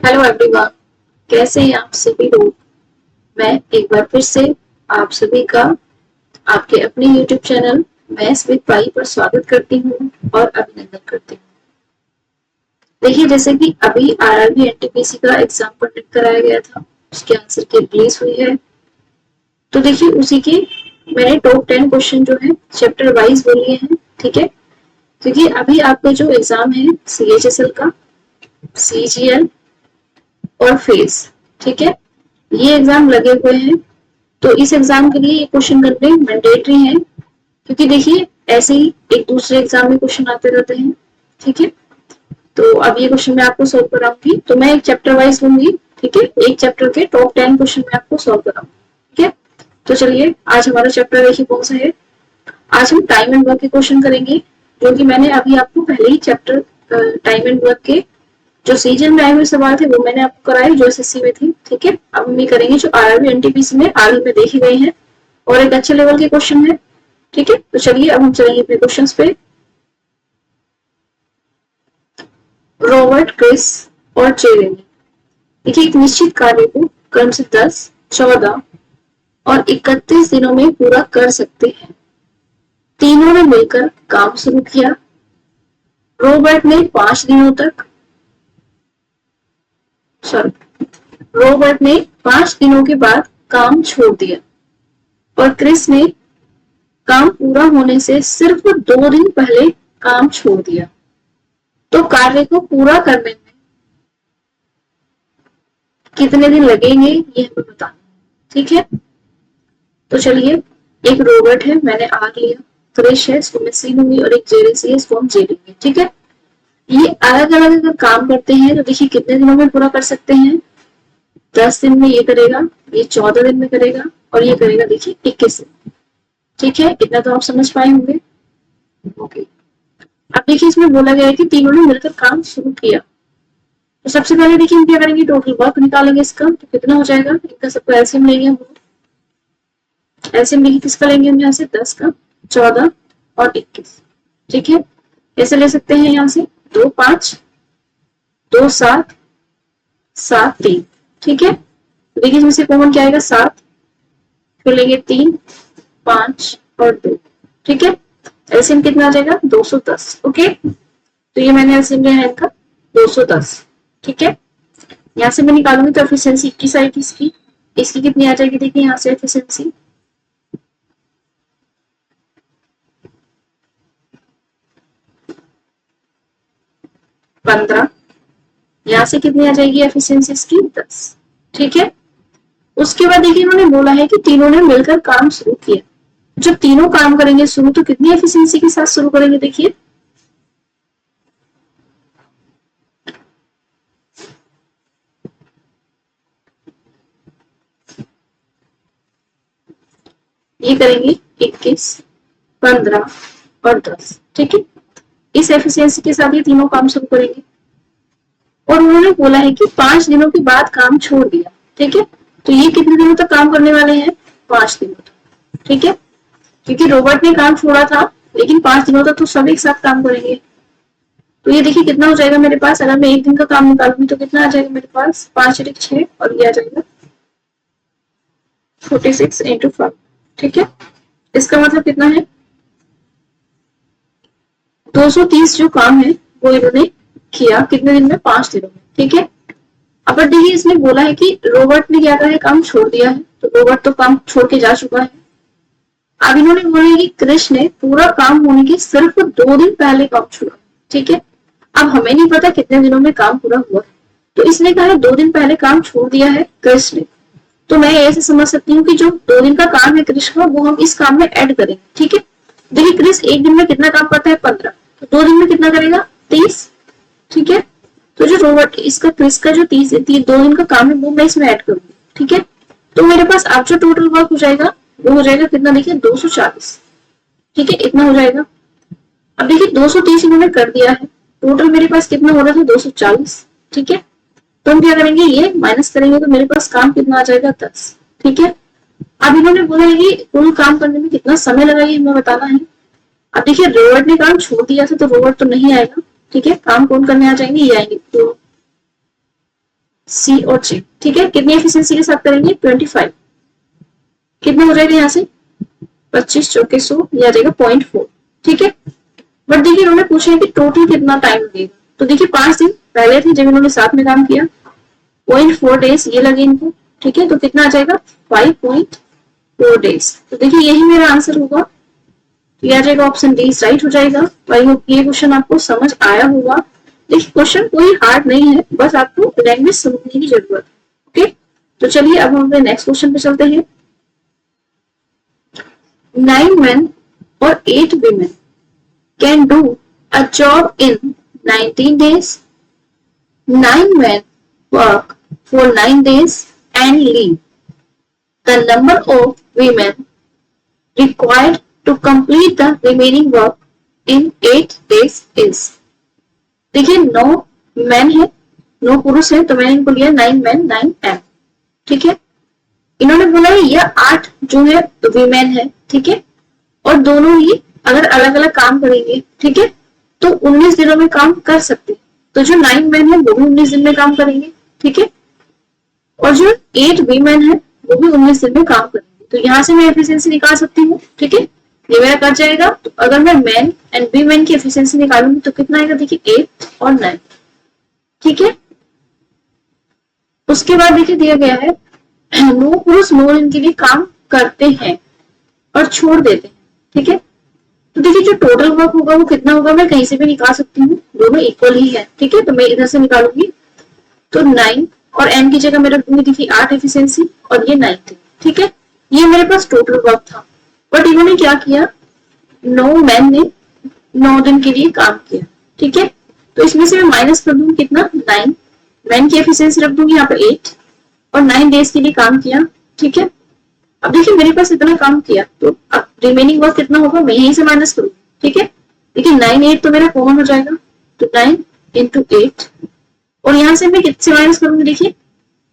Hello everyone, कैसे हैं आप सभी लोग। मैं एक बार फिर से आप सभी का आपके अपने यूट्यूब चैनल मैथ्स विद पाई पर स्वागत करती हूँ और अभिनंदन करती हूँ। देखिए, जैसे कि अभी आरआरबी एनटीपीसी का एग्जाम कंडक्ट कराया गया था, उसके आंसर की रिलीज हुई है। तो देखिए, उसी के मैंने टॉप 10 क्वेश्चन जो है चैप्टर वाइज बोल लिए हैं, ठीक है। क्योंकि अभी आपका जो एग्जाम है CHSL का, CGL और फेस, ठीक है, ये एग्जाम लगे हुए हैं। तो इस एग्जाम के लिए ये क्वेश्चन करने मैंडेटरी है, क्योंकि देखिए ऐसे ही एक दूसरे एग्जाम में क्वेश्चन आते रहते हैं, ठीक है। तो अब ये क्वेश्चन मैं आपको सॉल्व कराऊंगी, तो मैं एक चैप्टर वाइज लूंगी, ठीक है। एक चैप्टर के टॉप 10 क्वेश्चन मैं आपको सॉल्व कराऊंगी, ठीक है। तो चलिए, आज हमारा चैप्टर देखिए कौन सा है। आज हम टाइम एंड वर्क के क्वेश्चन करेंगे, जो कि मैंने अभी आपको पहले ही चैप्टर टाइम एंड वर्क के जो सीजन में आए हुए सवाल थे वो मैंने आपको कराए, जो एसएससी में थी, ठीक है। अब हम ये करेंगे जो आरआरबी एनटीपीसी में हाल में देखे गए हैं और एक अच्छे लेवल के क्वेश्चन है, ठीक है। तो चलिए, अब हम चलेंगे अपने क्वेश्चंस पे। रॉबर्ट, क्रिस और जेरेमी देखिए एक निश्चित कार्य को क्रम से 10, 14 और 31 दिनों में पूरा कर सकते हैं। तीनों ने मिलकर काम शुरू किया। रॉबर्ट ने 5 दिनों तक रॉबर्ट ने 5 दिनों के बाद काम छोड़ दिया और क्रिस ने काम पूरा होने से सिर्फ 2 दिन पहले काम छोड़ दिया। तो कार्य को पूरा करने में कितने दिन लगेंगे ये हमें बताना, ठीक है। तो चलिए, एक रॉबर्ट है, मैंने आर लिया, क्रिस है, इसको मैं सी लूंगी, और एक जेरेसी है, इसको हम जे लेंगे, ठीक है। ये अलग अलग अगर काम करते हैं तो देखिए कितने दिनों में पूरा कर सकते हैं। 10 दिन में ये करेगा, ये 14 दिन में करेगा, और ये करेगा देखिए 21 दिन, ठीक है। इतना तो आप समझ पाए होंगे, ओके। अब देखिए, इसमें बोला गया है कि तीनों ने मिलकर काम शुरू किया। तो सबसे पहले देखिए हम क्या करेंगे, टोटल वर्क निकालेंगे इसका, तो कितना हो जाएगा, इनका सबको एलसीएम लेंगे हम। एलसीएम लेंगे किसका लेंगे हम, यहाँ से 10 का, 14 और 21, ठीक है। ऐसे ले सकते हैं यहाँ से 2 5, 2 7, 7 3, ठीक है। तो देखिए इसमें से कॉमन क्या आएगा, 7, फिर लेंगे 3, 5 और 2, ठीक है। एलसीएम कितना आ जाएगा, 210, ओके। तो ये मैंने एलसीएम लिया है इनका 210, ठीक है। यहाँ से मैं निकालूंगी तो एफिशिएंसी 21 आएगी इसकी। इसकी कितनी आ जाएगी, देखिए यहाँ से एफिशिएंसी 15, यहाँ से कितनी आ जाएगी एफिशिएंसी इसकी 10, ठीक है। उसके बाद देखिए इन्होंने बोला है कि तीनों ने मिलकर काम शुरू किया। जब तीनों काम करेंगे शुरू, तो कितनी एफिशिएंसी के साथ शुरू करेंगे, देखिए ये करेंगे 21, 15 और 10, ठीक है। इस एफिशिएंसी के साथ ये तीनों काम शुरू करेंगे। और उन्होंने बोला है कि 5 दिनों के बाद काम छोड़ दिया, ठीक है। तो ये कितने दिनों तक काम करने वाले हैं, 5 दिनों तक, ठीक है। क्योंकि रॉबर्ट ने काम छोड़ा था, लेकिन 5 दिनों तक तो सब एक साथ काम करेंगे। तो ये देखिए कितना हो जाएगा मेरे पास, अगर मैं एक दिन का काम निकालूंगी तो कितना आ जाएगा मेरे पास, 5 × 6, और ये आ जाएगा 46 × 5, ठीक है। इसका मतलब कितना है, 230 जो काम है वो इन्होंने किया कितने दिन में, 5 दिनों में, ठीक है। अब देखिए इसने बोला है कि रॉबर्ट ने क्या करा है, काम छोड़ दिया है, तो रॉबर्ट तो काम छोड़ के जा चुका है। अब इन्होंने बोला है कि क्रिस ने पूरा काम होने के सिर्फ 2 दिन पहले काम छोड़ा, ठीक है। अब हमें नहीं पता कितने दिनों में काम पूरा हुआ, तो इसने कहा है 2 दिन पहले काम छोड़ दिया है क्रिस ने। तो मैं ऐसे समझ सकती हूँ कि जो 2 दिन का काम है क्रिस का, वो हम इस काम में ऐड करेंगे, ठीक है। देखिए क्रिस एक दिन में कितना काम करता है, 15, तो 2 दिन में कितना करेगा, 30, ठीक है। तो जो रॉबर्ट इसका क्रिस का जो 2 दिन का काम है वो मैं इसमें ऐड करूंगी, ठीक है। तो मेरे पास अब जो टोटल वर्क हो जाएगा वो हो जाएगा कितना, देखिए 240, ठीक है, इतना हो जाएगा। अब देखिए 230 इन्होंने कर दिया है, टोटल मेरे पास कितना हो रहा था, 240, ठीक है। तो हम क्या करेंगे, ये माइनस करेंगे तो मेरे पास काम कितना आ जाएगा, 10, ठीक है। अब इन्होंने बोला है कि कुल काम करने में कितना समय लगा ये हमें बताना है। अब देखिए रॉबर्ट ने काम छोड़ दिया था तो रॉबर्ट तो नहीं आएगा, ठीक है। काम कौन करने आ जाएंगे, ये आएंगे, तो सी और जे। ठीक है, कितनी एफिशिएंसी के साथ करेंगे 25। कितना हो जाएगा यहाँ से 25 चौके 100, यह आ जाएगा 0.4। ठीक है, बट देखिए इन्होंने पूछा है कि टोटल कितना टाइम लगेगा, तो देखिए 5 दिन पहले थे जब इन्होंने साथ में काम किया, 0.4 डेज ये लगे इनको। ठीक है, तो कितना आ जाएगा 5.4 डेज। तो देखिए यही मेरा आंसर होगा, तो यह आ जाएगा ऑप्शन डी राइट हो जाएगा। आई होप ये क्वेश्चन आपको समझ आया होगा। देखिए क्वेश्चन कोई हार्ड नहीं है, बस आपको लैंग्वेज समझने की जरूरत है। ओके, तो चलिए अब हम अपने नेक्स्ट क्वेश्चन पे चलते हैं। 9 men or 8 women can do a job in 19 days. 9 men work for 9 days and leave. The number of women required to complete the remaining work in 8 days is। देखिए 9 man है, 9 पुरुष है, तो मैंने इनको लिया 9 मैन 9 एम। ठीक है, इन्होंने बोला है यह 8 जो है वीमेन है। ठीक है, और दोनों ही अगर अलग अलग काम करेंगे, ठीक है, तो 19 दिनों में काम कर सकते हैं। तो जो 9 मैन है वो भी 19 दिन में काम करेंगे। ठीक है, और जो 8 वीमेन है वो भी 19 दिन में काम करेंगे। तो यहाँ से मैं एफिशिएंसी निकाल सकती हूँ। ठीक है, ये मेरा कट जाएगा। तो अगर मैं मैन एंड वीमेन की एफिशिएंसी निकालूंगी तो कितना आएगा, देखिए 8 और 9। ठीक है, उसके बाद देखिए दिया गया है 9 पुरुष 9 दिन के लिए काम करते हैं और छोड़ देते हैं। ठीक है, तो देखिए जो टोटल वर्क होगा वो कितना होगा, मैं कहीं से भी निकाल सकती हूँ, दोनों इक्वल ही है। ठीक है, तो मैं इधर से निकालूंगी, तो 9 और n की जगह मैं रखूंगी देखिए 8 एफिशिएंसी और ये 9 थी। ठीक है, ये मेरे पास टोटल वर्क था, बट इन्होंने क्या किया, 9 मैन ने 9 दिन के लिए काम किया। ठीक है, तो इसमें से मैं माइनस कर दूंगी कितना 9, मैन की एफिशिएंसी रख दूंगी यहाँ पे 8 और 9 डेज के लिए काम किया। ठीक है, अब देखिए मेरे पास इतना काम किया, तो अब रिमेनिंग वर्क कितना होगा, मैं यहीं से माइनस करूंगी। ठीक है, देखिए 9 8 तो मेरा कॉमन हो जाएगा, तो 9 into 8 और यहाँ से मैं कितने माइनस करूंगी, देखिए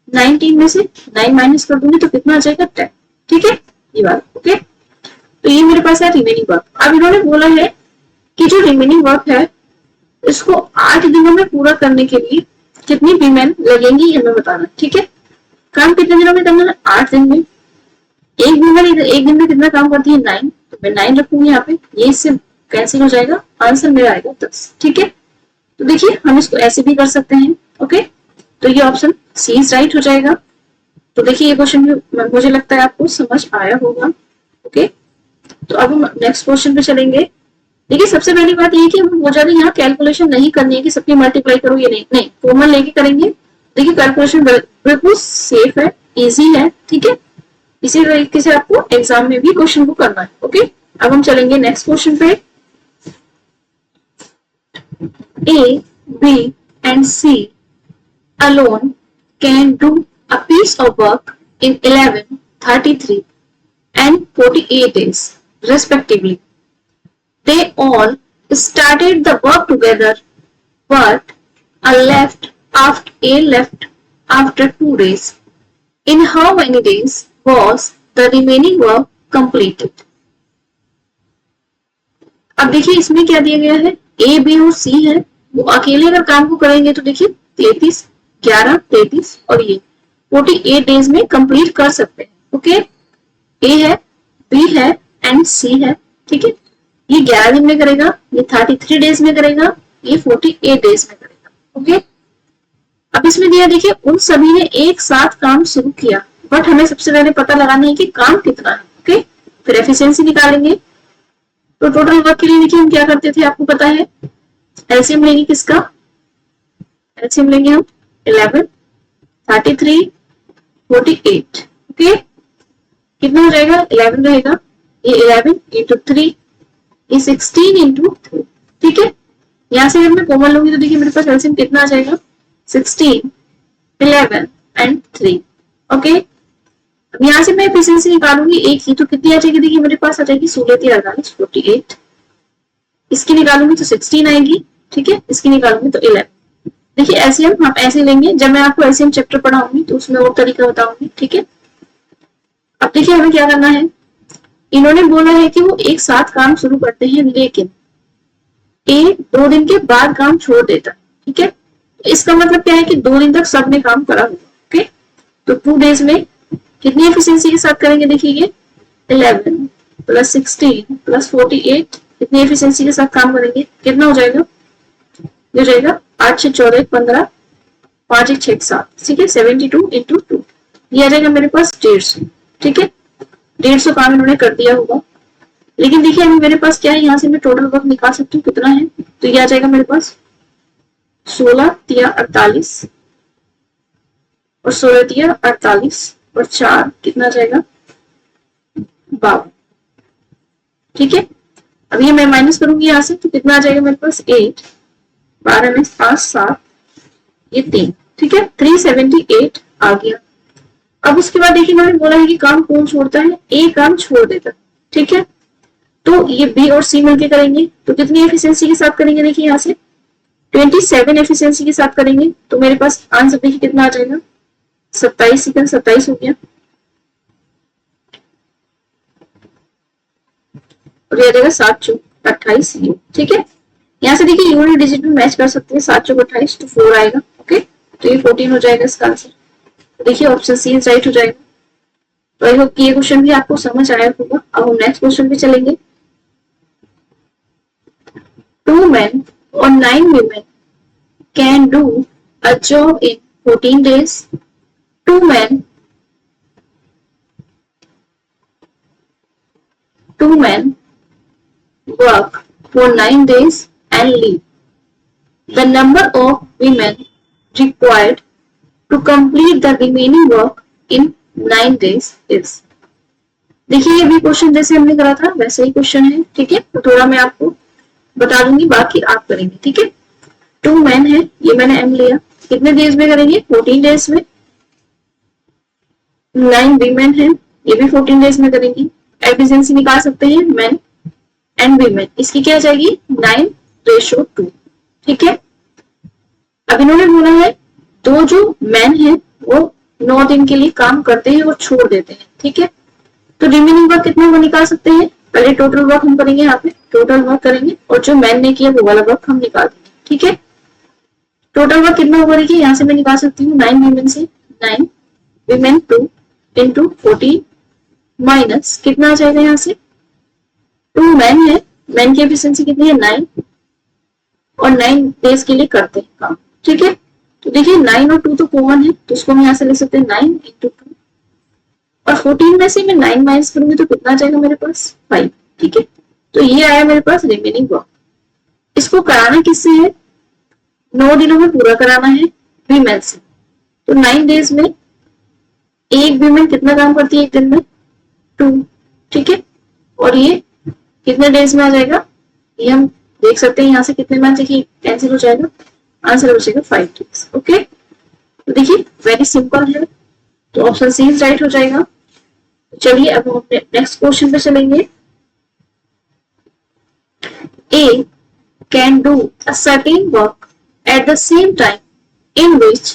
19 में से 9 माइनस कर दूंगी तो कितना आ जाएगा 10। ठीक है, ये बात ओके। तो ये मेरे पास है रिमेनिंग वर्क। अब इन्होंने बोला है कि जो रिमेनिंग वर्क है इसको 8 दिनों में पूरा करने के लिए कितनी वीमेन लगेंगी हमें बताना। ठीक है, काम कितने दिनों में करना है, 8 दिन में। एक वीमेन एक दिन में कितना काम करती है 9, तो मैं 9 रखूंगी यहाँ पे, ये इससे कैंसिल हो जाएगा, आंसर मेरा आएगा 10। ठीक है, तो देखिए हम इसको ऐसे भी कर सकते हैं। ओके, तो ये ऑप्शन सी इज राइट हो जाएगा। तो देखिए ये क्वेश्चन मुझे लगता है आपको समझ आया होगा। ओके, तो अब हम नेक्स्ट क्वेश्चन पे चलेंगे। देखिए सबसे पहली बात ये कि हम बहुत ज्यादा यहाँ कैलकुलेशन नहीं करनी है कि सबकी मल्टीप्लाई करो, ये नहीं कॉमन लेके करेंगे। देखिए कैलकुलेशन बिल्कुल सेफ है, इजी है। ठीक है, इसी तरीके से आपको एग्जाम में भी क्वेश्चन को करना है। ओके, अब हम चलेंगे नेक्स्ट क्वेश्चन पे। A, B and C alone can do a piece of work in 11, 33 and 48 days respectively. They all started the work together, but A left after 2 days. In how many days was the remaining work completed? अब देखिए इसमें क्या दिया गया है, A B और सी है, वो अकेले अगर काम को करेंगे तो देखिए 33, 11, 33 और ये 48 डेज में कंप्लीट कर सकते हैं। ओके, ए है, बी है एंड सी है। ठीक है, ये 11 दिन में करेगा, ये 33 डेज में करेगा, ये 48 डेज में करेगा। ओके, अब इसमें दिया देखिए उन सभी ने एक साथ काम शुरू किया, बट हमें सबसे पहले पता लगाना है कि काम कितना है। ओके, फिर एफिशिएंसी निकालेंगे। तो टोटल वर्क के लिए देखिए हम क्या करते थे, आपको पता है, एलसीएम लेंगे किसका, एलसीएम लेंगे हम 11, 33, 48। ओके, कितना हो जाएगा, 11 रहेगा, ये 11 इंटू 3, ये 16 इंटू 3। ठीक है, यहाँ से अगर मैं कॉमन लूंगी तो देखिए मेरे पास एलसीएम कितना आ जाएगा, 16, 11 एंड 3। ओके, अब यहाँ से मैं एफिशिएंसी निकालूंगी एक ही, तो कितनी आ जाएगी, देखिए मेरे पास आ जाएगी 16 48, 48। इसकी निकालूंगी तो 16 आएगी। ठीक है, इसकी निकालूंगी तो 11। देखिए एलसीएम हम ऐसे लेंगे, जब मैं आपको एलसीएम चैप्टर पढ़ाऊंगी तो उसमें और तरीका बताऊंगी। ठीक है, अब देखिए हमें क्या करना है, इन्होंने बोला है कि वो एक साथ काम शुरू करते हैं, लेकिन ए 2 दिन के बाद काम छोड़ देता है। ठीक है, इसका मतलब क्या है कि 2 दिन तक सबने काम करा होगा। ओके, तो 2 डेज में कितनी एफिशिएंसी के साथ करेंगे, देखिए ये 11 प्लस 16 प्लस 48, कितनी एफिशिएंसी के साथ काम करेंगे, कितना हो जाएगा, ये हो जाएगा 8 6 14 15, 5 1 6 7, ठीक है, 72 इंटू 2, ये आ जाएगा मेरे पास 150। ठीक है, 150 काम इन्होंने कर दिया होगा। लेकिन देखिए अभी मेरे पास क्या है, यहाँ से मैं टोटल वर्क निकाल सकती हूँ कितना है, तो ये आ जाएगा मेरे पास 16 तिया 48 और 16 तिया 48 और 4 कितना आ जाएगा 52। ठीक है, अब ये मैं माइनस करूंगी यहाँ से, तो कितना आ जाएगा मेरे पास 8, 12 में 5 7, ये 3, ठीक है, 378 आ गया। अब उसके बाद देखिए मैंने बोला है कि काम कौन छोड़ता है, ए काम छोड़ देता है। ठीक है, तो ये बी और सी मिलके करेंगे, तो कितनी एफिशिएंसी के साथ करेंगे, देखिए यहाँ से 27 एफिशिएंसी के साथ करेंगे, तो मेरे पास आंसर देखिए कितना आ जाएगा 27 सेकंड, 27 हो गया, और ये आ जाएगा 7 चौक 28 यू। ठीक है, यहाँ से देखिए यूनिट डिजिट में मैच कर सकते हैं, 7 चौक 28 तो 4 आएगा। ओके, तो ये 14 हो जाएगा इसका आंसर। तो देखिए ऑप्शन सी राइट हो जाएगा। तो आई होप कि ये क्वेश्चन भी आपको समझ आया होगा। अब हम नेक्स्ट क्वेश्चन पे चलेंगे। 2 men or 9 women can do a job in 14 days. 2 men work for 9 days and leave. The number of women required to complete the remaining work in 9 days is. देखिए ये भी क्वेश्चन जैसे हमने करा था वैसे ही क्वेश्चन है। ठीक है, तो थोड़ा मैं आपको बता दूंगी, बाकी आप करेंगे। ठीक है, 2 men है, ये मैंने एम लिया, कितने डेज में करेंगे 14 डेज में। 9 women है, ये भी 14 डेज में करेंगी। एफिशिएंसी निकाल सकते हैं men एंड women, इसकी क्या जाएगी 9:2। ठीक है, अब इन्होंने बोला है दो जो मैन है वो 9 दिन के लिए काम करते हैं और छोड़ देते हैं। ठीक है, तो रिमेनिंग वर्क कितना वो निकाल सकते हैं, पहले टोटल वर्क हम करेंगे, यहाँ पे टोटल वर्क करेंगे और जो मैन ने किया वो वाला वर्क हम निकाल देंगे। ठीक है, टोटल वर्क कितना होगा, देखिए यहाँ से मैं निकाल सकती हूँ 9 women से 9 women 2 इंटू 14 माइनस कितना आ जाएगा, यहाँ से 2 मैन है, मैन की एफिशिएंसी कितनी है 9 और 9 डेज के लिए करते हैं काम। ठीक है, तो देखिए 9 और 2 तो कॉमन है, तो उसको हम यहाँ से लिख सकते हैं 9 इंटू 2 और 14 में से मैं 9 माइनस करूंगी तो कितना आ जाएगा मेरे पास 5। ठीक है, तो ये आया मेरे पास रिमेनिंग वर्क। इसको कराना किससे है, 9 दिनों में पूरा कराना है वीमेन से। तो 9 डेज में एक वीमेन कितना काम करती है एक दिन में 2। ठीक है, और ये कितने डेज में आ जाएगा, ये हम देख सकते हैं यहाँ से कितने में देखिए कैंसिल हो जाएगा, आंसर बचेगा 5 डेज। ओके, तो देखिए वेरी सिंपल है, तो ऑप्शन सी राइट हो जाएगा। चलिए अब हम अपने नेक्स्ट क्वेश्चन पे चलेंगे। A can do a certain work at the same time in which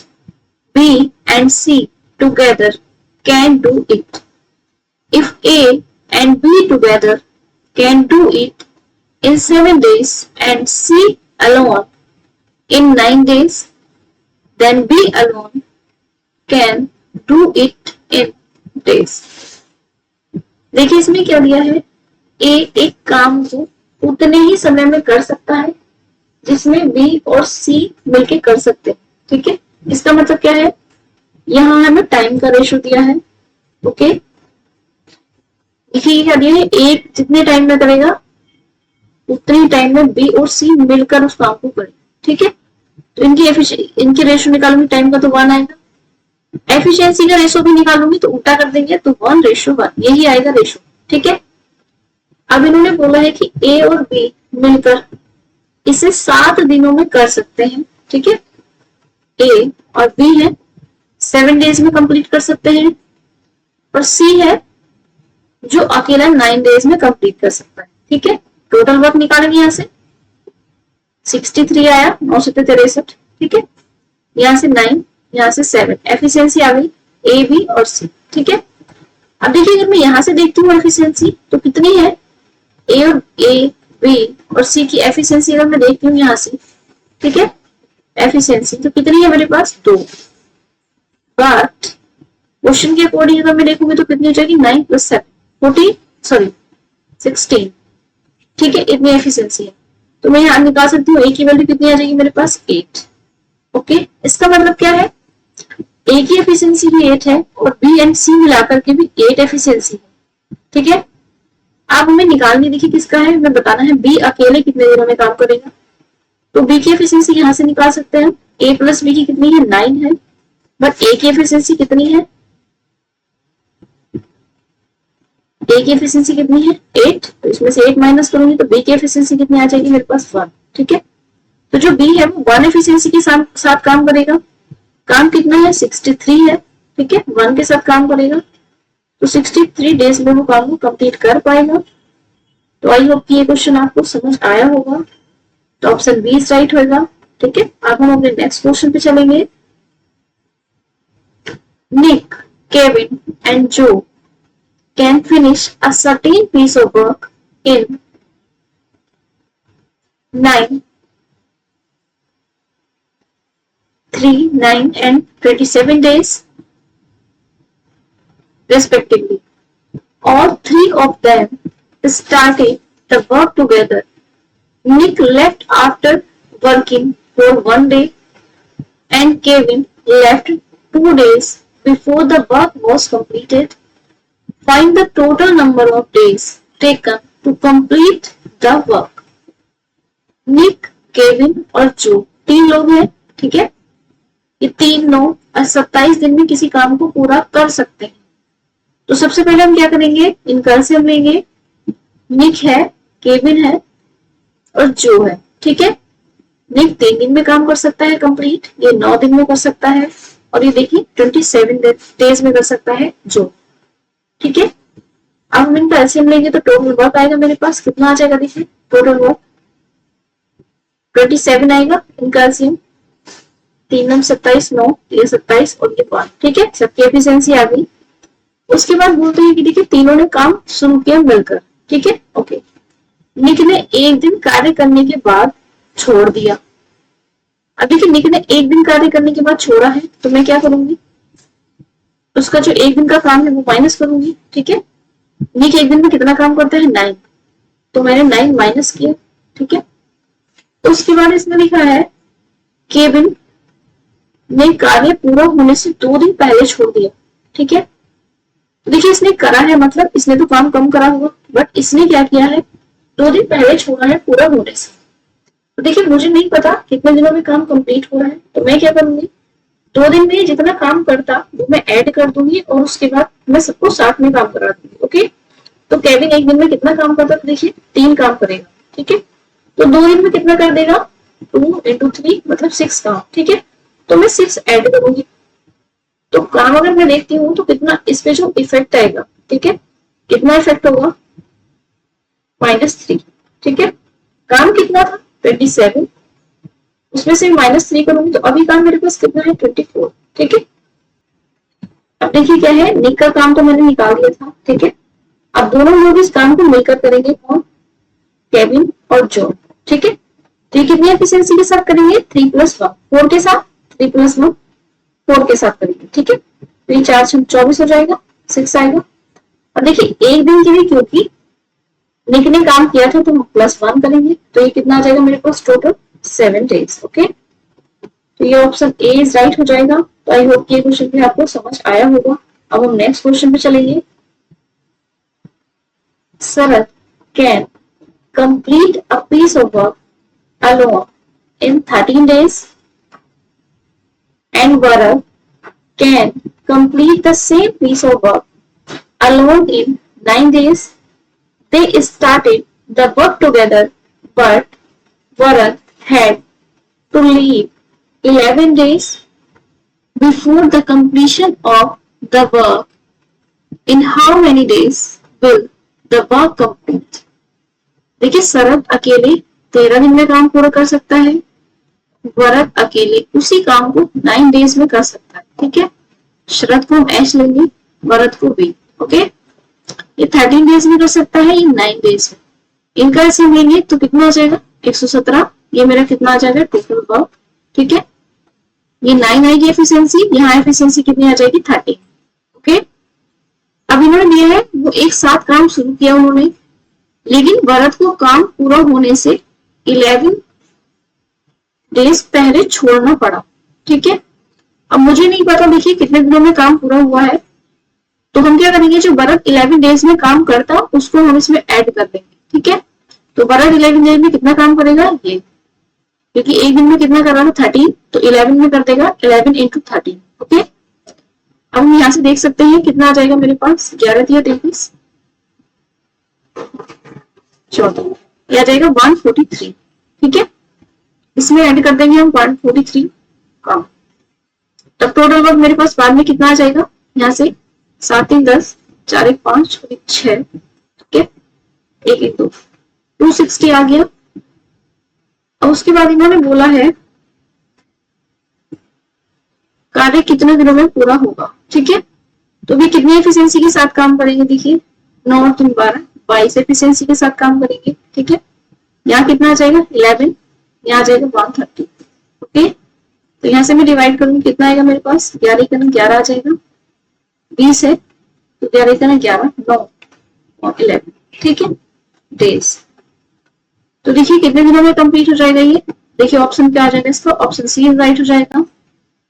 B and C together can do it. If A and B together can do it in 7 days and C alone in 9 days, then B alone can do it in days. देखिए इसमें क्या दिया है, A एक काम को उतने ही समय में कर सकता है जिसमें बी और सी मिलके कर सकते हैं। ठीक है, इसका मतलब क्या है, यहाँ हमें टाइम का रेशो दिया है। ओके, देखिए क्या दिया है, एक जितने टाइम में करेगा उतने ही टाइम में बी और सी मिलकर उस काम को करें। ठीक है, तो इनकी रेशो निकालूंगी, टाइम का तो 1 आएगा, एफिशिएंसी का रेशो भी निकालूंगी तो उल्टा कर देंगे तो 1:1 यही आएगा रेशो। ठीक है, अब इन्होंने बोला है कि ए और बी मिलकर इसे 7 दिनों में कर सकते हैं। ठीक है, ए और बी है 7 डेज में कंप्लीट कर सकते हैं और सी है जो अकेला 9 डेज में कंप्लीट कर सकता है। ठीक है, टोटल वर्क निकालेंगे, यहाँ से 63 आया, 963। ठीक है, यहाँ से 9, यहाँ से 7, एफिशिएंसी आ गई ए बी और सी। ठीक है, अब देखिए अगर मैं यहाँ से देखती हूँ एफिशिएंसी तो कितनी है, ए बी और सी की एफिशिएंसी अगर मैं देखती हूँ यहाँ से, ठीक है, एफिशिएंसी तो कितनी है मेरे पास 2, बट क्वेश्चन के अकॉर्डिंग अगर मैं देखूंगी तो कितनी हो जाएगी 9 + 7 14 सॉरी 16, ठीक है, इतनी एफिशिएंसी है। तो मैं यहाँ निकाल सकती हूँ ए की वैल्यू कितनी आ जाएगी मेरे पास 8। ओके, इसका मतलब क्या है, ए की एफिशिएंसी भी 8 है और बी एंड सी मिलाकर के भी 8 एफिशिएंसी है, ठीक है। अब हमें निकालनी देखिए किसका है, हमें बताना है बी अकेले कितने दिनों में काम करेगा। तो बी की एफिशिएंसी यहाँ से निकाल सकते हैं, ए प्लस बी की कितनी है 9 है, बट ए की एफिशिएंसी कितनी है, ए की एफिशिएंसी कितनी है 8, तो इसमें से 8 माइनस करूंगी तो बी की एफिशिएंसी कितनी आ जाएगी मेरे पास 1, ठीक है। तो जो बी है वो 1 एफिशिएंसी के साथ काम करेगा, काम कितना है 63 है, ठीक है, 1 के साथ काम करेगा तो 63 डेज में वो काम को कंप्लीट कर पाएगा। तो आई होप कि ये क्वेश्चन आपको समझ आया होगा, तो ऑप्शन बी इज राइट होगा, ठीक है। अब हम अपने नेक्स्ट क्वेश्चन पे चलेंगे। निक, केविन एंड जो can finish a certain piece of work in 9, 3, 9 and 27 days respectively. All three of them started the work together. Nick left after working for 1 day and Kevin left 2 days before the work was completed. Find the total number of days taken to complete the work. Nick, Kevin और Joe 3 लोग हैं, ठीक है, ये 3 लोग 27 दिन में किसी काम को पूरा कर सकते हैं। तो सबसे पहले हम क्या करेंगे, इनका एलसीएम लेंगे। निक है, केविन है और जो है, ठीक है। निक 3 दिन में काम कर सकता है कंप्लीट, ये 9 दिन में कर सकता है, और ये देखिए 27 डेज में कर सकता है जो, ठीक है। अब हम इनका एलसीएम लेंगे तो टोटल वर्क आएगा मेरे पास कितना आ जाएगा, देखिए टोटल वर्क 27 आएगा इनका एलसीएम, 3 9 27, 9 3 27 और ये 5, ठीक है, सबकी एफिशिएंसी आ गई। उसके बाद बोलते हैं कि देखिए तीनों ने काम शुरू किया मिलकर, ठीक है। ओके, निक ने एक दिन कार्य करने के बाद छोड़ दिया। अब देखिए निक ने एक दिन कार्य करने के बाद छोड़ा है, तो मैं क्या करूंगी, उसका जो एक दिन का काम है वो माइनस करूंगी, ठीक है। निक एक दिन में कितना काम करता है 9, तो मैंने 9 माइनस किया, ठीक है। उसके बाद इसमें लिखा है केविन ने कार्य पूरा होने से 2 दिन पहले छोड़ दिया, ठीक है। देखिए इसने करा है मतलब इसने तो काम कम करा होगा, बट इसने क्या किया है 2 दिन पहले छोड़ा है पूरा होने से। तो देखिए मुझे नहीं पता कितने दिनों में काम कंप्लीट हो रहा है, तो मैं क्या करूंगी 2 दिन में जितना काम करता वो मैं ऐड कर दूंगी और उसके बाद मैं सबको साथ में काम करा दूंगी। ओके, तो केविन एक दिन में कितना काम करता है, तो देखिए 3 काम करेगा, ठीक है। तो 2 दिन में कितना कर देगा 2 × 3 मतलब 6 काम, ठीक है। तो मैं 6 ऐड करूंगी, तो काम अगर मैं देखती हूँ तो कितना इस पे जो इफेक्ट आएगा, ठीक है, कितना इफेक्ट होगा -3, ठीक है। काम कितना था 27, उसमें से -3 करूंगी तो अभी काम मेरे पास कितना है 24, ठीक है। अब देखिए क्या है, निक का काम तो मैंने निकाल दिया था, ठीक है। अब दोनों लोग इस काम को मिलकर करेंगे, कौन, केविन और जॉन, ठीक है। तो ये कितनी एफिशिएंसी के साथ करेंगे 3 + 1, 4 के साथ, 3 + 1 4 के साथ करेंगे, ठीक है। तो ये 4 × 24 हो जाएगा, 6 आएगा। और देखिए एक दिन के लिए क्योंकि निक ने काम किया था तो हम +1 करेंगे, तो ये कितना आ जाएगा मेरे पास टोटल 7 डेज। ओके, तो ये ऑप्शन ए इज राइट हो जाएगा। तो आई होप ये क्वेश्चन भी आपको समझ आया होगा। अब हम नेक्स्ट क्वेश्चन पे चलेंगे। Sharad can complete a piece of work alone in 13 days and Bharat can complete the same piece of work alone in 9 days. They started the work together, but Bharat had to leave 11 days before the completion of the work. In how many days will the work complete? देखिए शरद अकेले 13 दिन में काम पूरा कर सकता है, भरत अकेले उसी काम को 9 डेज में कर सकता है, ठीक है। शरद को हम एच लेंगे, भरत को बी। ओके, ये 13 डेज में कर सकता है, ये 9 डेज में। इनका ऐसे लेंगे तो कितना आ जाएगा 117, ये मेरा कितना आ जाएगा टोटल वर्क, ठीक है, ये 9 आएगी एफिशिएंसी, यहाँ एफिशिएंसी कितनी आ जाएगी 30। ओके, अब इन्होंने दिया है वो एक साथ काम शुरू किया उन्होंने, लेकिन भरत को काम पूरा होने से 11 डेज पहले छोड़ना पड़ा। ठीक है, अब मुझे नहीं पता देखिए कितने दिनों में काम पूरा हुआ है, तो हम क्या करेंगे, जो भरत 11 डेज में काम करता उसको हम इसमें ऐड कर देंगे। ठीक है, तो भरत 11 डेज में कितना काम करेगा, ये, क्योंकि एक दिन में कितना कर रहा था 13, तो 11 में कर देगा 11 इंटू 13। ओके, अब हम यहाँ से देख सकते हैं कितना आ जाएगा मेरे पास, 11 दिया 23 14, यह आ जाएगा 143। ठीक है, इसमें ऐड कर देंगे हम 143 काम, तब टोटल वर्क मेरे पास बाद में कितना आ जाएगा, यहाँ से 7 3 10 4 1 5 6, ठीक है, 1 1 2 260 आ गया। और उसके बाद इन्होंने बोला है कार्य कितने दिनों में पूरा होगा। ठीक है, तो भी कितनी एफिशिएंसी के साथ काम करेंगे, देखिए 9 और 3 12 22 एफिशिएंसी के साथ काम करेंगे। ठीक है, यहाँ कितना आ जाएगा 11, यहाँ आ जाएगा 130। ओके, तो यहाँ से मैं डिवाइड करूंगी, कितना आएगा मेरे पास, 11 का 11 आ जाएगा, 20 है तो 11 का 11 9 और 11। ठीक है, डेज, तो देखिए कितने दिनों में कंप्लीट हो जाएगा ये, देखिए ऑप्शन क्या आ जाएगा इसका, ऑप्शन सी राइट हो जाएगा।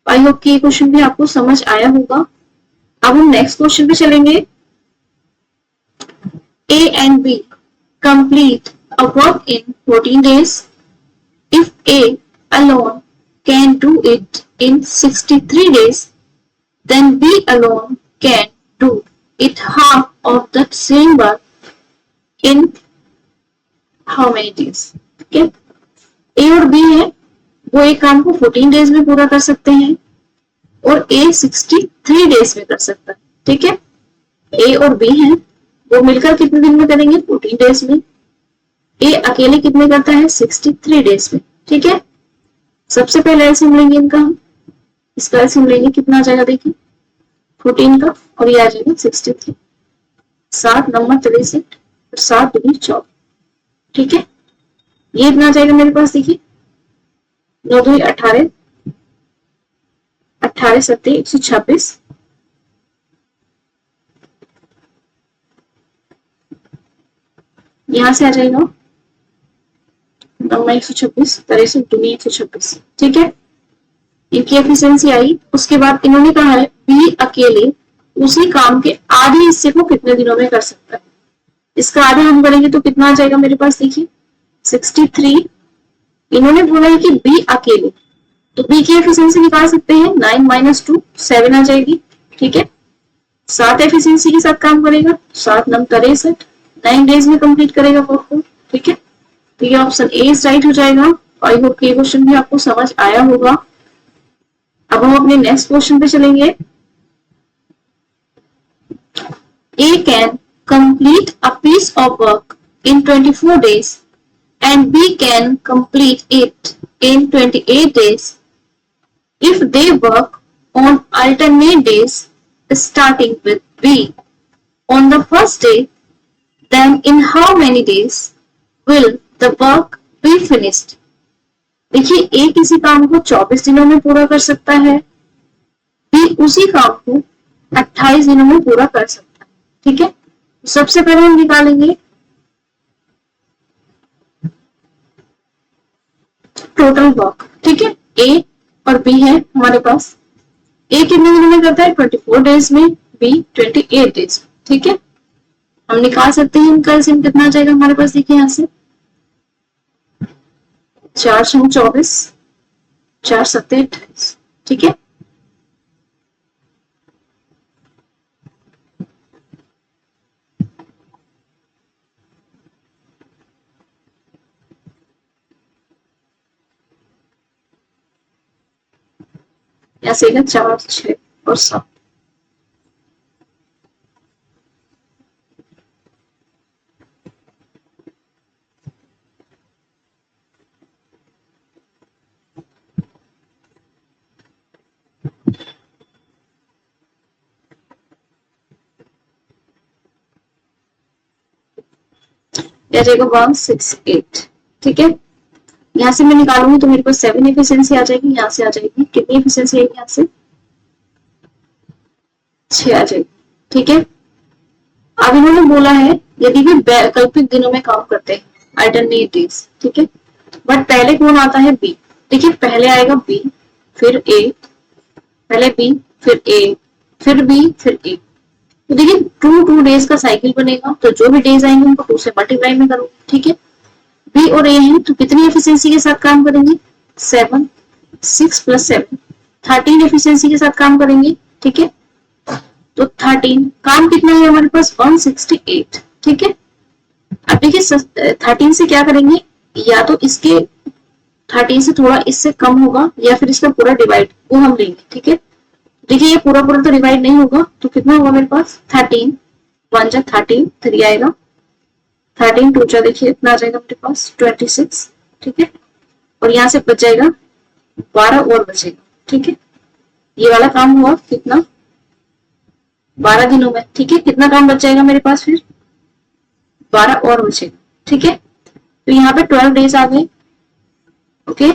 आई होप कि ये क्वेश्चन भी आपको समझ आया होगा। अब हम नेक्स्ट क्वेश्चन पे चलेंगे। A and B complete a work in 14 days. If A alone can do it in 63 days, then B alone can do it half of the same work in how many days? ठीक है, A और B है, वो एक काम को 14 days में पूरा कर सकते हैं और A 63 डेज में कर सकता है। ठीक है, A और B हैं, वो मिलकर कितने दिन में करेंगे, 14 डेज में। A अकेले कितने करता है, 63 डेज में। ठीक है, सबसे पहले एलसीएम लेंगे इनका, हम इसका एलसीएम लेंगे, कितना आ जाएगा देखिए 14 का, और ये आ जाएगा 63, 7 नंबर 63 और 7 दूनी 14। ठीक है, ये इतना आ जाएगा मेरे पास, देखिए 9 दूनी 18, 18 7 126, यहां से आ जाएगा 9 126 63 दूनी 126। ठीक है, इनकी एफिशिएंसी आई। उसके बाद इन्होंने कहा है बी अकेले उसी काम के आधे हिस्से को कितने दिनों में कर सकता है। इसका आधा हम करेंगे तो कितना आ जाएगा मेरे पास, देखिए 63। इन्होंने बोला है कि बी अकेले, तो बी की एफिशिएंसी निकाल सकते हैं, 9 - 2 7 आ जाएगी। ठीक है, 7 एफिशिएंसी के साथ काम करेगा, 7 9 63, 9 डेज में कंप्लीट करेगा वर्क को। ठीक है, तो ये ऑप्शन ए इज राइट हो जाएगा। आई होप ये क्वेश्चन भी आपको समझ आया होगा। अब हम अपने नेक्स्ट क्वेश्चन पे चलेंगे। A can complete a piece of work in 24 days and B can complete it in 28 days. If they work on alternate days starting with B on the first day, then in how many days will the work be finished? देखिए, ए किसी काम को 24 दिनों में पूरा कर सकता है, बी उसी काम को 28 दिनों में पूरा कर सकता है। ठीक है, सबसे पहले हम निकालेंगे टोटल वर्क। ठीक है, ए और बी है हमारे पास, ए कितने दिनों में करता है, 24 डेज में, बी 28 डेज। ठीक है, हम निकाल सकते हैं इनका एलसीएम, कितना आ जाएगा हमारे पास, देखिए यहाँ से 4 6 24 4 7 28। ठीक है, ऐसे 4 6 और 7। आ जाएगा 168। ठीक है, यहाँ से मैं निकालूंगी तो मेरे पास 7 एफिशिएंसी आ जाएगी, यहाँ से आ जाएगी कितनी एफिशिएंसी आएगी, यहाँ से 6 आ जाएगी। ठीक है, अब इन्होंने बोला है यदि भी वैकल्पिक दिनों में काम करते हैं, अल्टरनेट डेज। ठीक है, बट पहले कौन आता है, बी। देखिए पहले आएगा बी, फिर ए, पहले बी फिर ए, फिर बी फिर ए। तो देखिए 2 डेज का साइकिल बनेगा, तो जो भी डेज आएंगे उनको 2 से मल्टीप्लाई में करूंगी। ठीक है, बी और ए हैं तो कितनी एफिशिएंसी के साथ काम करेंगे, 7, 6 + 7 13 एफिशिएंसी के साथ काम करेंगे। ठीक है, तो 13 काम कितना है हमारे पास, 168। ठीक है, अब देखिए 13 से क्या करेंगे, या तो इसके 13 से थोड़ा इससे कम होगा या फिर इसका पूरा डिवाइड वो हम लेंगे। ठीक है, देखिए ये पूरा तो डिवाइड नहीं होगा, तो कितना होगा मेरे पास, 13 1 जा 13, 3 आएगा, 13 2 जा देखिए इतना आ जाएगा मेरे पास 26। ठीक है, और यहाँ से बच जाएगा 12 और बचेगा। ठीक है, ये वाला काम हुआ कितना, 12 दिनों में। ठीक है, कितना काम बच जाएगा मेरे पास, फिर 12 और बचेगा। ठीक है, तो यहाँ पे 12 डेज आ गए। ओके,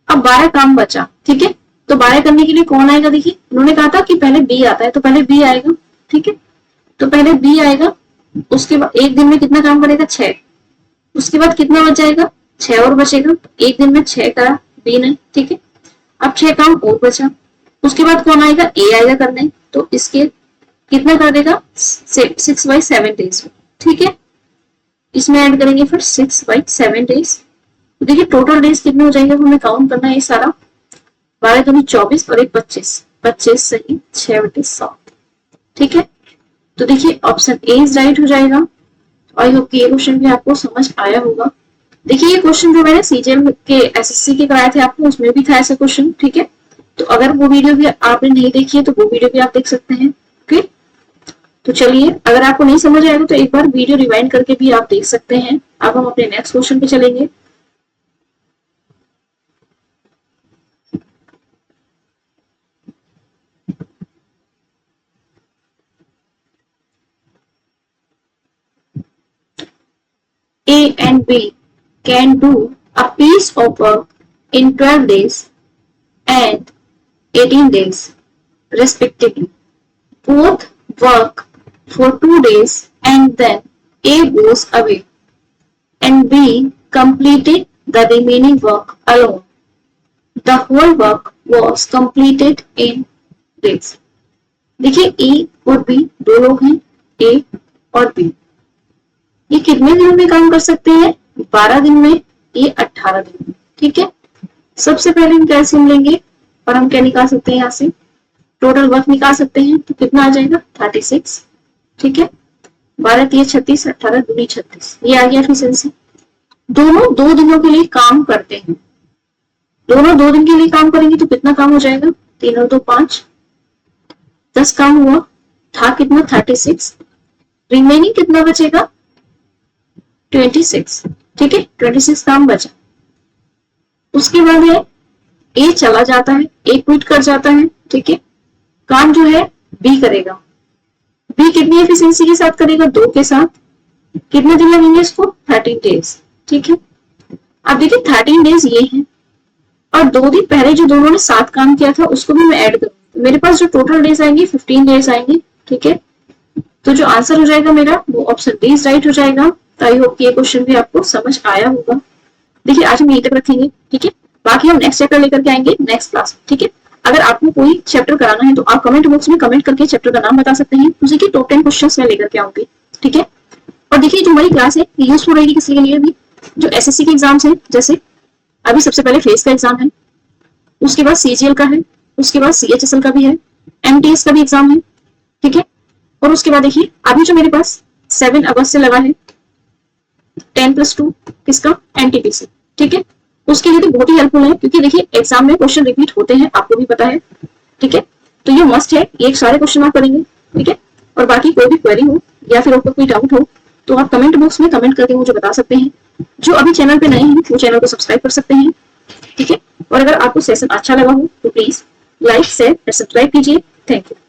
अब 12 काम बचा। ठीक है, तो 12 करने के लिए कौन आएगा, देखिए उन्होंने कहा था कि पहले बी आता है, तो पहले बी आएगा। ठीक है, तो पहले बी आएगा, उसके बाद एक दिन में कितना काम करेगा, 6। उसके बाद कितना बच जाएगा, 6 और बचेगा, एक दिन में 6 करा बी ने। ठीक है, अब 6 काम और बचा, उसके बाद कौन आएगा, ए आएगा करने, तो इसके कितना कर देगा, 6/7 डेज। ठीक है, इसमें ऐड करेंगे फिर 6/7 डेज। देखिए टोटल डेज कितने हो जाएंगे, हमें काउंट करना है ये सारा। 12 दूनी 24 और 1 25, 25 सही 6/7। ठीक है, तो देखिए ऑप्शन ए इज राइट हो जाएगा। आई होप कि ये क्वेश्चन भी आपको समझ आया होगा। देखिए ये क्वेश्चन जो मैंने सीजीएल के एसएससी के कराए थे आपको, उसमें भी था ऐसा क्वेश्चन। ठीक है, तो अगर वो वीडियो भी आपने नहीं देखी है तो वो वीडियो भी आप देख सकते हैं। ओके, तो चलिए अगर आपको नहीं समझ आएगा तो एक बार वीडियो रिवाइंड करके भी आप देख सकते हैं। अब हम अपने नेक्स्ट क्वेश्चन पे चलेंगे। A and B can do a piece of work in 12 days and 18 days respectively. Both work for 2 days and then A goes away and B completed the remaining work alone. The whole work was completed in days. देखिए A और B दो लोग हैं, A और B। ये कितने दिनों में काम कर सकते हैं, 12 दिन में, ये 18 दिन में। ठीक है, सबसे पहले हम कैल्शियम लेंगे और हम क्या निकाल सकते हैं, यहाँ से टोटल वर्क निकाल सकते हैं। तो कितना आ जाएगा, 36। ठीक है, 12 3 36, 18 दूनी 36, ये आ गया एफिशिएंसी। दोनों 2 दिनों के लिए काम करते हैं, दोनों 2 दिन के लिए काम करेंगे तो कितना काम हो जाएगा, 3 और 2 5, 10 काम हुआ। था कितना, 36, रिमेनिंग कितना बचेगा, 26। ठीक है, 26 काम बचा। उसके बाद है ए चला जाता है, ए क्विट कर जाता है। ठीक है, काम जो है बी करेगा। बी कितनी एफिशिएंसी के साथ करेगा, 2 के साथ। कितने दिन लगेंगे इसको, 13 डेज। ठीक है, अब देखिए 13 डेज ये हैं और 2 दिन पहले जो दोनों ने साथ काम किया था उसको भी मैं ऐड करूंगी। मेरे पास जो टोटल डेज आएंगे 15 डेज आएंगे। ठीक है, तो जो आंसर हो जाएगा मेरा वो ऑप्शन डी इज राइट हो जाएगा। तो आई होप कि ये क्वेश्चन भी आपको समझ आया होगा। देखिए आज हम यहीं तक रखेंगे। ठीक है, बाकी हम नेक्स्ट चैप्टर लेकर के आएंगे नेक्स्ट क्लास। ठीक है, अगर आपको कोई चैप्टर कराना है तो आप कमेंट बॉक्स में कमेंट करके चैप्टर का नाम बता सकते हैं, उसी के टॉप 10 क्वेश्चंस मैं लेकर के आऊंगी। ठीक है, और देखिए जो हमारी क्लास है ये यूजफुल रहेगी किसी के लिए भी जो एसएससी के एग्जाम्स है, जैसे अभी सबसे पहले फेस का एग्जाम है, उसके बाद सीजीएल का है, उसके बाद सीएचएसएल का भी है, एमटीएस का भी एग्जाम है। ठीक है, और उसके बाद देखिए अभी जो मेरे पास 7 अगस्त से लगा है 10+2 किसका, एनटीपीसी। ठीक है, उसके लिए तो बहुत ही हेल्पफुल है क्योंकि देखिए एग्जाम में क्वेश्चन रिपीट होते हैं, आपको भी पता है। ठीक है, तो ये मस्ट है, ये सारे क्वेश्चन आप करेंगे। ठीक है, और बाकी कोई भी क्वेरी हो या फिर आपको कोई डाउट हो तो आप कमेंट बॉक्स में कमेंट करके मुझे बता सकते हैं। जो अभी चैनल पे नए हैं वो चैनल को सब्सक्राइब कर सकते हैं। ठीक है, और अगर आपको सेशन अच्छा लगा हो तो प्लीज लाइक शेयर और सब्सक्राइब कीजिए। Thank you.